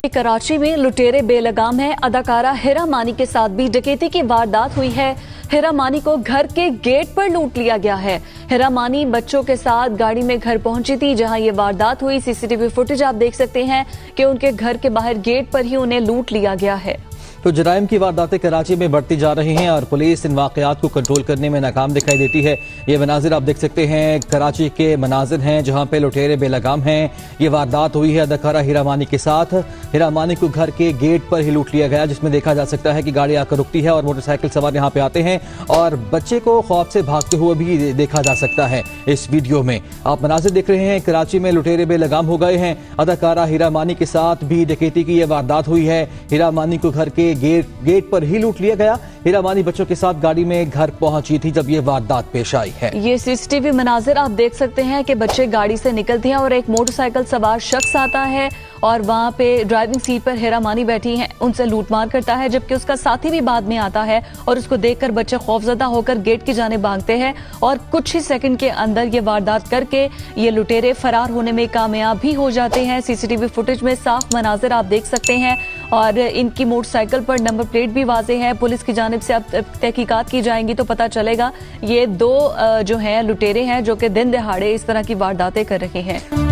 कराची में लुटेरे बेलगाम हैं। अदाकारा हिरा मानी के साथ भी डकैती की वारदात हुई है। हिरा मानी को घर के गेट पर लूट लिया गया है। हिरा मानी बच्चों के साथ गाड़ी में घर पहुंची थी जहां ये वारदात हुई। सीसीटीवी फुटेज आप देख सकते हैं कि उनके घर के बाहर गेट पर ही उन्हें लूट लिया गया है। तो जराइम की वारदातें कराची में बढ़ती जा रही हैं और पुलिस इन वाकयात को कंट्रोल करने में नाकाम दिखाई देती है। ये मनाजिर आप देख सकते हैं, कराची के मनाजिर हैं जहां पे लुटेरे बेलगाम हैं। ये वारदात हुई है अदाकारा हिरा मानी के साथ। हिरा मानी को घर के गेट पर ही लूट लिया गया, जिसमें देखा जा सकता है कि गाड़ी आकर रुकती है और मोटरसाइकिल सवार यहाँ पे आते हैं और बच्चे को खौफ से भागते हुए भी देखा जा सकता है। इस वीडियो में आप मनाजिर देख रहे हैं, कराची में लुटेरे बेलगाम हो गए हैं। अदाकारा हिरा मानी के साथ भी डकैती की ये वारदात हुई है। हिरा मानी को घर के गेट पर ही लूट लिया गया। हिरा मानी बच्चों के साथ गाड़ी में घर पहुंची थी जब ये वारदात पेश आई है। ये सीसीटीवी मनाजिर आप देख सकते हैं कि बच्चे गाड़ी से निकलते हैं और एक मोटरसाइकिल सवार शख्स आता है और वहां पे ड्राइविंग सीट पर हिरा मानी बैठी हैं, उनसे लूटमार करता है, जबकि उसका साथी भी बाद में आता है और उसको देखकर बच्चे खौफजदा होकर गेट की जाने भागते हैं और कुछ ही सेकंड के अंदर ये वारदात करके ये लुटेरे फरार होने में कामयाब भी हो जाते हैं। सीसीटीवी फुटेज में साफ मनाजिर आप देख सकते हैं और इनकी मोटरसाइकिल पर नंबर प्लेट भी वाज़ेह है। पुलिस की जानिब से अब तहकीकात की जाएंगी तो पता चलेगा ये दो जो हैं लुटेरे हैं जो कि दिन दहाड़े इस तरह की वारदातें कर रहे हैं।